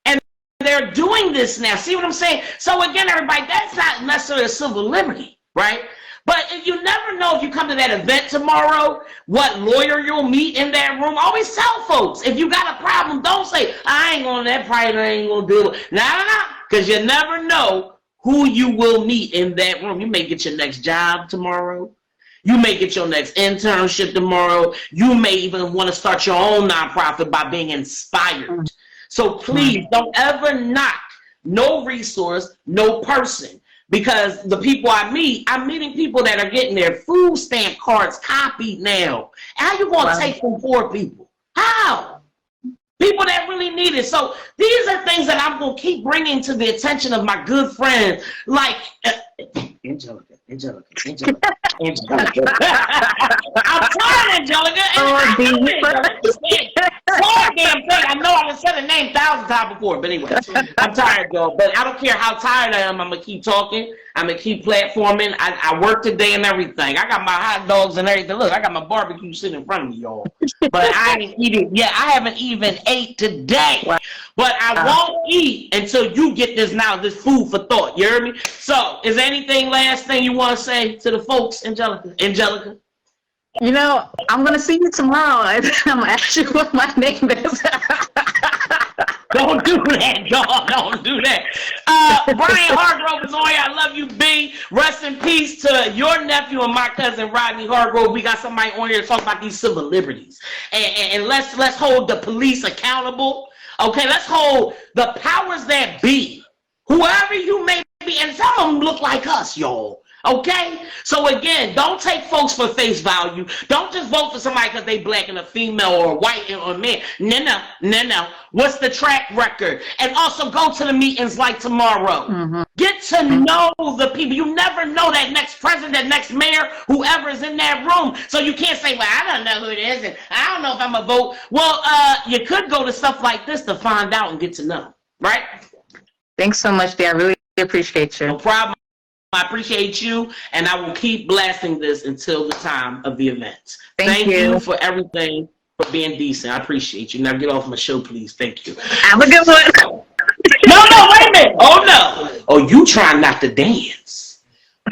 Speaker 2: And they're doing this now. See what I'm saying? So again, everybody, that's not necessarily a civil liberty, right? But if you never know, if you come to that event tomorrow, what lawyer you'll meet in that room. Always tell folks, if you got a problem, don't say, I ain't going to that private, I ain't going to do it. Nah, because you never know who you will meet in that room. You may get your next job tomorrow. You may get your next internship tomorrow. You may even want to start your own nonprofit by being inspired. So please don't ever knock no resource, no person.
Speaker 5: because the people I'm meeting people that are getting their food stamp cards copied now. How you going to take from poor people? How? People that really need it. So these are things that I'm going to keep bringing to the attention of my good friends, like Anjelica. I'm tired, Anjelica. Sorry, damn thing. I know I've said the name 1,000 times before, but anyway, I'm tired, though. But I don't care how tired I am. I'm gonna keep talking. I'm gonna keep platforming. I work today and everything. I got my hot dogs and everything. Look, I got my barbecue sitting in front of me, y'all. But I ain't eating. Yeah, I haven't even ate today. But I won't eat until you get this now. This food for thought. You heard me? So, is there anything last thing you want to say to the folks, Anjelica?
Speaker 4: You know, I'm going to see you tomorrow. I'm going to ask you what my name is.
Speaker 5: Don't do that, y'all. Don't do that. Brian Hargrove is on here. I love you, B. Rest in peace to your nephew and my cousin, Rodney Hargrove. We got somebody on here to talk about these civil liberties. And let's hold the police accountable. Okay, let's hold the powers that be. Whoever you may be, and some of them look like us, y'all. Okay? So again, don't take folks for face value. Don't just vote for somebody because they black and a female or white or man. No. What's the track record? And also go to the meetings like tomorrow. Mm-hmm. Get to know the people. You never know that next president, that next mayor, whoever is in that room. So you can't say, well, I don't know who it is, and I don't know if I'm a vote. Well, you could go to stuff like this to find out and get to know. Right?
Speaker 4: Thanks so much, dear. I really appreciate you.
Speaker 5: No problem. I appreciate you, and I will keep blasting this until the time of the event. Thank you for everything, for being decent. I appreciate you. Now get off my show, please. Thank you.
Speaker 4: Have a good one.
Speaker 5: No, wait a minute. Oh, no. Oh, you trying not to dance.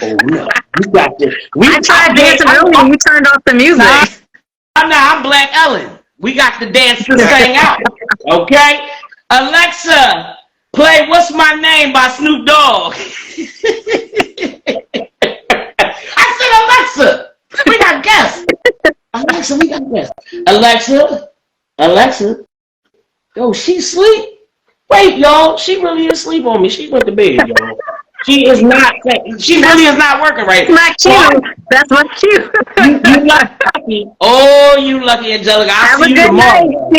Speaker 5: Oh, no. You got this.
Speaker 4: I tried dancing earlier. You turned off the music.
Speaker 5: I'm Black Ellen. We got to dance this thing out. Okay? Alexa, play What's My Name by Snoop Dogg. I said, Alexa, we got guests. Alexa, we got guests. Alexa. Yo, she sleep? Wait, y'all, she really is asleep on me. She went to bed, y'all. She really is not working right.
Speaker 4: That's my cue. That's my cue.
Speaker 5: You lucky. Oh, you lucky, Anjelica. I'll see you tomorrow.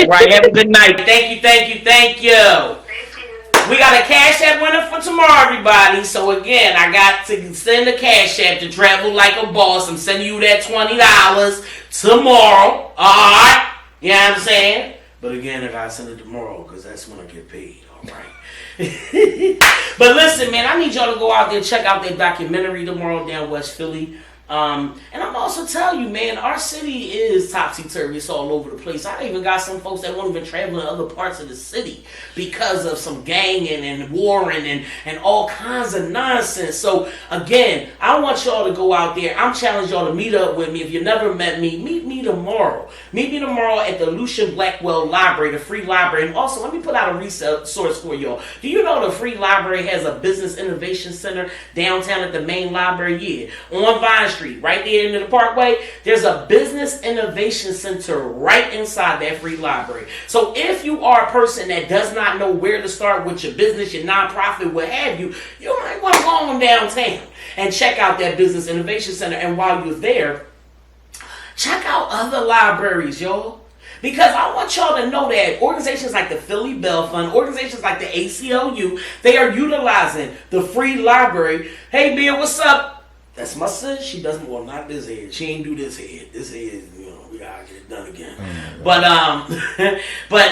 Speaker 5: Right, have a good night. Thank you. We got a Cash App winner for tomorrow, everybody. So again, I got to send a Cash App to Travel Like a Boss. I'm sending you that $20 tomorrow. Alright? You know what I'm saying? But again, I gotta send it tomorrow because that's when I get paid. Alright. But listen, man, I need y'all to go out there and check out that documentary tomorrow down West Philly. And I'm also telling you, man, our city is topsy-turvy. It's all over the place. I even got some folks that won't even travel in other parts of the city because of some ganging and warring and all kinds of nonsense. So, again, I want y'all to go out there. I'm challenging y'all to meet up with me. If you never met me, meet me tomorrow. Meet me tomorrow at the Lucian Blackwell Library, the free library. And also, let me put out a resource for y'all. Do you know the free library has a business innovation center downtown at the main library? Yeah. On Vine Street, right there in the Parkway, there's a business innovation center right inside that free library. So if you are a person that does not know where to start with your business, your nonprofit, what have you, you might want to go on downtown and check out that business innovation center. And while you're there, check out other libraries, y'all. Because I want y'all to know that organizations like the Philly Bell Fund, organizations like the ACLU, they are utilizing the free library. Hey, Bill, what's up? That's my sis. She doesn't, well, not this head. She ain't do this head. This head, we gotta get it done again. But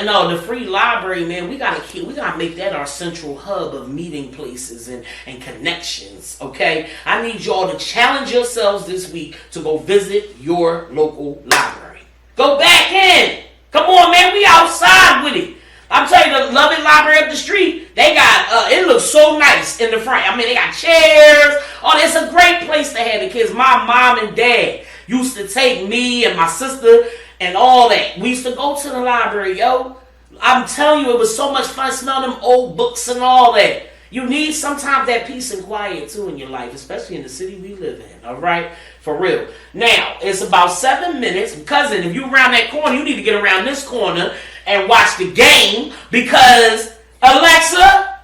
Speaker 5: no, the free library, man, we gotta make that our central hub of meeting places and connections. Okay, I need y'all to challenge yourselves this week to go visit your local library. Go back in. Come on, man, we outside with it. I'm telling you, the Loving Library up the street, they got, it looks so nice in the front. I mean, they got chairs. Oh, it's a great place to have the kids. My mom and dad used to take me and my sister and all that. We used to go to the library, yo. I'm telling you, it was so much fun smelling them old books and all that. You need sometimes that peace and quiet, too, in your life, especially in the city we live in, all right? For real. Now, it's about 7 minutes. Cousin, if you around that corner, you need to get around this corner and watch the game because, Alexa,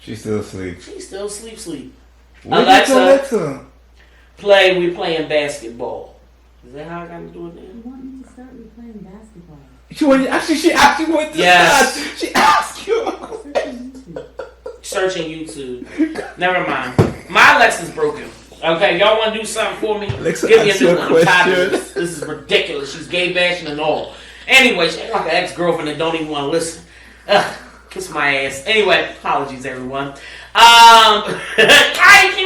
Speaker 6: She's still asleep.
Speaker 2: She's still sleep.
Speaker 6: Alexa.
Speaker 2: We playing basketball. Is that how I got to do it then?
Speaker 3: You want me to start with playing basketball?
Speaker 6: She asked you what to
Speaker 2: Yes.
Speaker 6: start. She asked you.
Speaker 3: Searching YouTube.
Speaker 2: Searching YouTube. Never mind. My Alexa's broken. Okay, y'all want to do something for me?
Speaker 6: Alexa,
Speaker 2: Give me a
Speaker 6: ask
Speaker 2: new
Speaker 6: you a
Speaker 2: one. I'm tired of
Speaker 6: question.
Speaker 2: this. This is ridiculous. She's gay bashing and all. Anyway, she's like an ex-girlfriend that don't even want to listen. Kiss my ass. Anyway, apologies everyone. She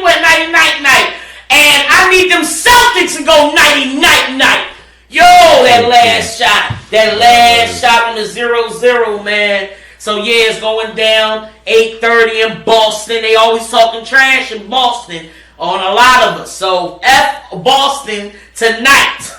Speaker 2: went night. And I need them Celtics to go night. Yo, that last shot on the 0-0, man. So yeah, it's going down 8:30 in Boston. They always talking trash in Boston on a lot of us. So F Boston tonight.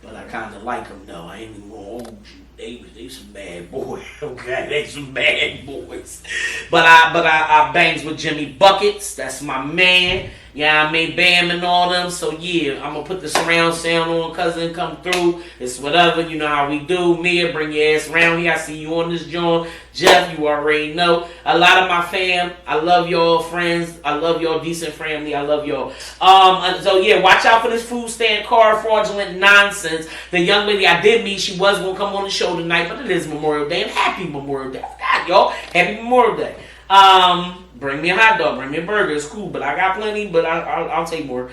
Speaker 2: But I kind of like them though. I ain't even gonna hold you. They some bad boys. Okay, they some bad boys. But I bangs with Jimmy Buckets. That's my man. Yeah, I mean Bam and all them. So yeah, I'm gonna put the surround sound on. Cousin, come through. It's whatever. You know how we do. Mia, bring your ass around here. I see you on this joint. Jeff, you already know. A lot of my fam. I love y'all friends. I love y'all decent family. I love y'all. So yeah, watch out for this food stand card fraudulent nonsense. The young lady I did meet, she was gonna come on the show tonight, but it is Memorial Day and happy Memorial Day. God, y'all, happy Memorial Day. Bring me a hot dog, bring me a burger. It's cool, but I got plenty. But I'll take more.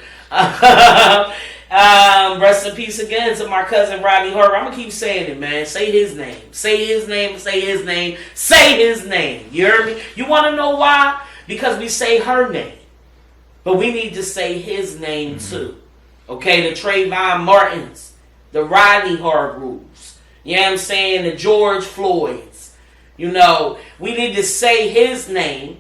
Speaker 2: Rest in peace again to my cousin Rodney Harper. I'm gonna keep saying it, man. Say his name. Say his name. Say his name. Say his name. You heard me? You want to know why? Because we say her name, but we need to say his name too. Okay, the Trayvon Martins, the Rodney Hargreaves. You know what I'm saying? The George Floyds. You know, we need to say his name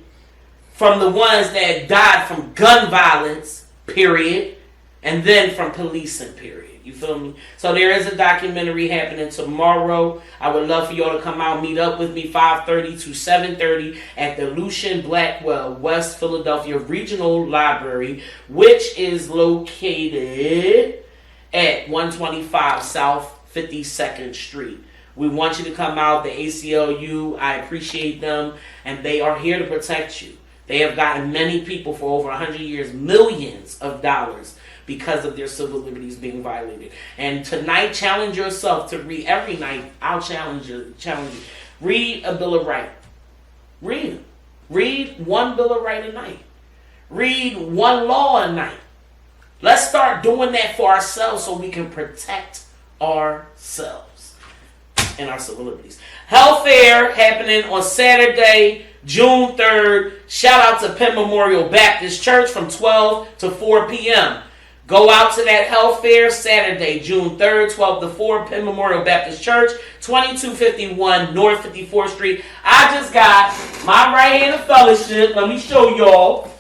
Speaker 2: from the ones that died from gun violence, period, and then from policing, period. You feel me? So there is a documentary happening tomorrow. I would love for y'all to come out, meet up with me 5:30 to 7:30 at the Lucian Blackwell West Philadelphia Regional Library, which is located at 125 South 52nd Street. We want you to come out. The ACLU, I appreciate them, and they are here to protect you. They have gotten many people for over 100 years, millions of dollars, because of their civil liberties being violated. And tonight, challenge yourself to read. Every night, I'll challenge you. Read a Bill of Rights. Read them. Read one Bill of Rights a night. Read one law a night. Let's start doing that for ourselves so we can protect ourselves and our civil liberties. Health fair happening on Saturday, June 3rd. Shout out to Penn Memorial Baptist Church from 12 to 4 p.m. Go out to that health fair Saturday, June 3rd, 12 to 4, Penn Memorial Baptist Church, 2251 North 54th Street. I just got my right hand of fellowship. Let me show y'all.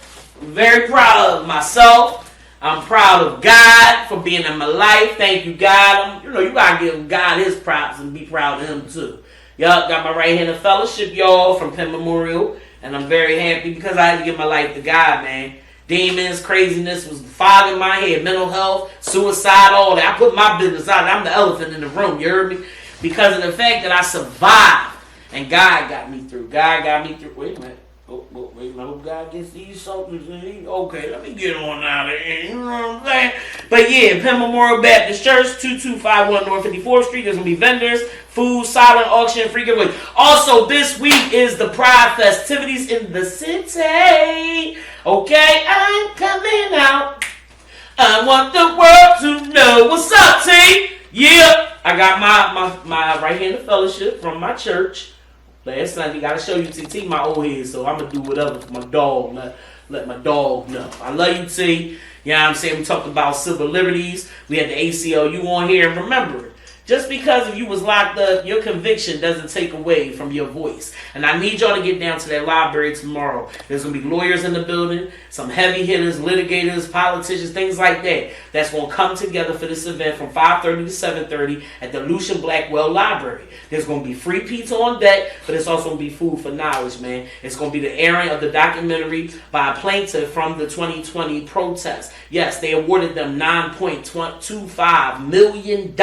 Speaker 2: I'm very proud of myself. I'm proud of God for being in my life. Thank you, God. You gotta give God his props and be proud of him too. Yup, got my right hand of fellowship, y'all, from Penn Memorial. And I'm very happy because I had to give my life to God, man. Demons, craziness was fogging my head. Mental health, suicide, all that. I put my business out. I'm the elephant in the room, you heard me? Because of the fact that I survived. And God got me through. God got me through. Wait a minute. Wait a minute. I hope God gets these soldiers in. Okay, let me get on out of here. You know what I'm saying? But yeah, Penn Memorial Baptist Church, 2251 North 54th Street. There's going to be vendors, food, silent auction, free giveaway. Also, this week is the Pride festivities in the city. Okay, I'm coming out. I want the world to know what's up, T. Yeah, I got my right hand of fellowship from my church. Last Sunday, gotta show you T my old head, so I'm gonna do whatever for my dog. Let my dog know. I love you, T. You know what I'm saying? We talked about civil liberties. We had the ACLU on here. And remember, just because if you was locked up, your conviction doesn't take away from your voice. And I need y'all to get down to that library tomorrow. There's going to be lawyers in the building, some heavy hitters, litigators, politicians, things like that. That's going to come together for this event from 5:30 to 7:30 at the Lucian Blackwell Library. There's going to be free pizza on deck, but it's also going to be food for knowledge, man. It's going to be the airing of the documentary by a plaintiff from the 2020 protest. Yes, they awarded them $9.25 million.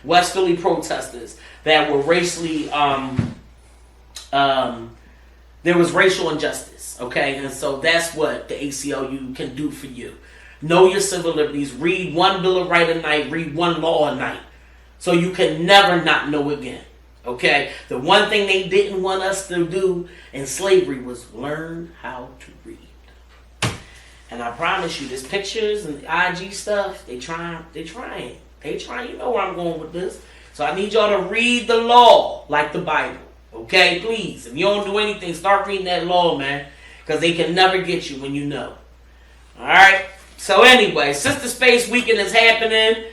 Speaker 2: West Philly protesters that were racially there was racial injustice, okay? And so that's what the ACLU can do for you. Know your civil liberties. Read one Bill of Rights a night. Read one law a night. So you can never not know again, okay? The one thing they didn't want us to do in slavery was learn how to read. And I promise you, this pictures and IG stuff, they trying. You know where I'm going with this. So I need y'all to read the law like the Bible. Okay, please. If you don't do anything, start reading that law, man. Because they can never get you when you know. Alright? So anyway, Sister Space Weekend is happening.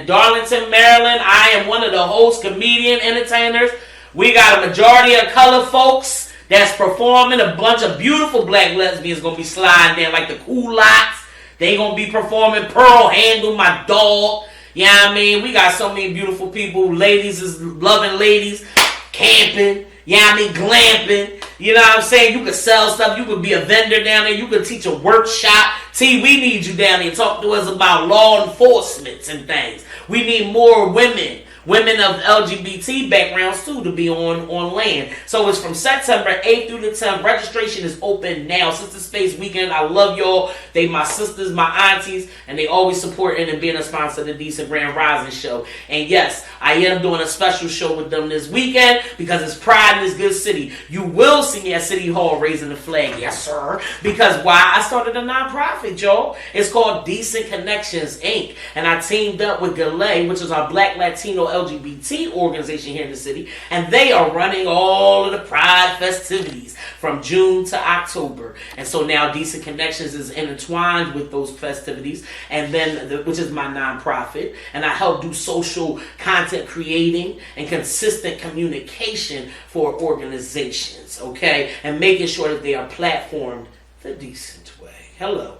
Speaker 2: Darlington, Maryland. I am one of the host, comedian, entertainers. We got a majority of color folks that's performing. A bunch of beautiful black lesbians going to be sliding there like the Cool Lots. They going to be performing. Pearl Handle, my dog. You know what I mean? We got so many beautiful people. Ladies is loving ladies. Camping. You know what I mean? Glamping. You know what I'm saying? You could sell stuff. You could be a vendor down there. You could teach a workshop. T, we need you down there. Talk to us about law enforcement and things. We need more women of LGBT backgrounds too to be on land. So it's from September 8th through the 10th. Registration is open now. Sister Space Weekend. I love y'all. They my sisters, my aunties, and they always supporting and being a sponsor of the Decent Grand Rising Show. And yes, I am doing a special show with them this weekend because it's Pride in this good city. You will see me at City Hall raising the flag. Yes, sir. Because why? I started a nonprofit, y'all. It's called Decent Connections, Inc. And I teamed up with Galay, which is our Black Latino LGBT organization here in the city. And they are running all of the Pride festivities from June to October. And so now Decent Connections is intertwined with those festivities. And then, which is my nonprofit. And I help do social content creating and consistent communication for organizations, okay? And making sure that they are platformed the decent way. Hello.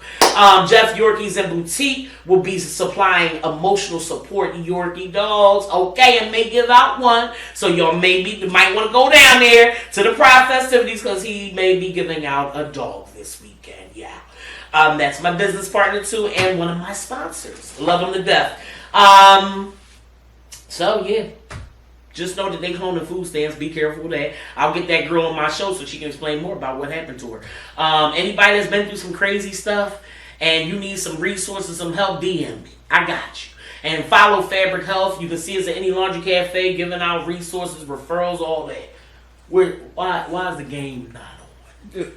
Speaker 2: Jeff Yorkies and Boutique will be supplying emotional support Yorkie dogs, okay? And may give out one. So y'all might want to go down there to the Pride festivities because he may be giving out a dog this weekend, yeah. That's my business partner too and one of my sponsors. Love him to death. So yeah, just know that they clone the food stamps. Be careful with that. I'll get that girl on my show so she can explain more about what happened to her. Anybody that's been through some crazy stuff and you need some resources, some help, DM me. I got you. And follow Fabric Health. You can see us at any laundry cafe giving out resources, referrals, all that. Why is the game not on?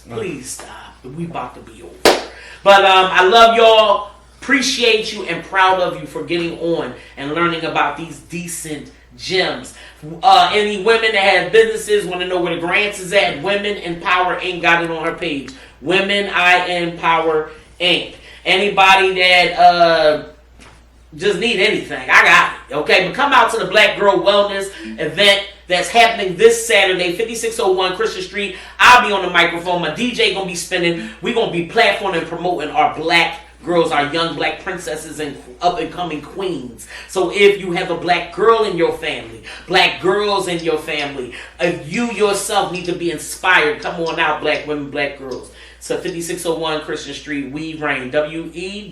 Speaker 2: Please stop. We about to be over. But I love y'all. Appreciate you and proud of you for getting on and learning about these decent gems. Any women that have businesses want to know where the grants is at, Women Empower Inc. got it on her page. Women I Empower Inc. Anybody that just need anything, I got it. Okay, but come out to the Black Girl Wellness event that's happening this Saturday, 5601 Christian Street. I'll be on the microphone. My DJ gonna be spinning. We're gonna be platforming and promoting our black girls, our young black princesses and up-and-coming queens. So if you have a black girl in your family, black girls in your family, if you yourself need to be inspired, come on out, black women, black girls. So 5601 Christian Street, We Reign, WE.REIGN.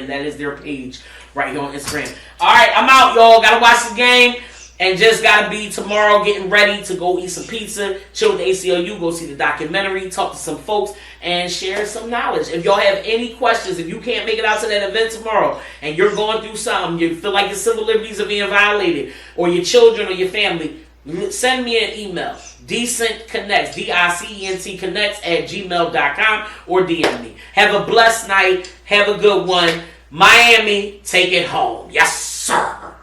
Speaker 2: That is their page right here on Instagram. All right, I'm out, y'all. Gotta watch the game. And just gotta be tomorrow getting ready to go eat some pizza, chill with the ACLU, go see the documentary, talk to some folks, and share some knowledge. If y'all have any questions, if you can't make it out to that event tomorrow, and you're going through something, you feel like your civil liberties are being violated, or your children or your family, send me an email. Decent Connects, DICENT Connects @gmail.com or DM me. Have a blessed night. Have a good one. Miami, take it home. Yes, sir.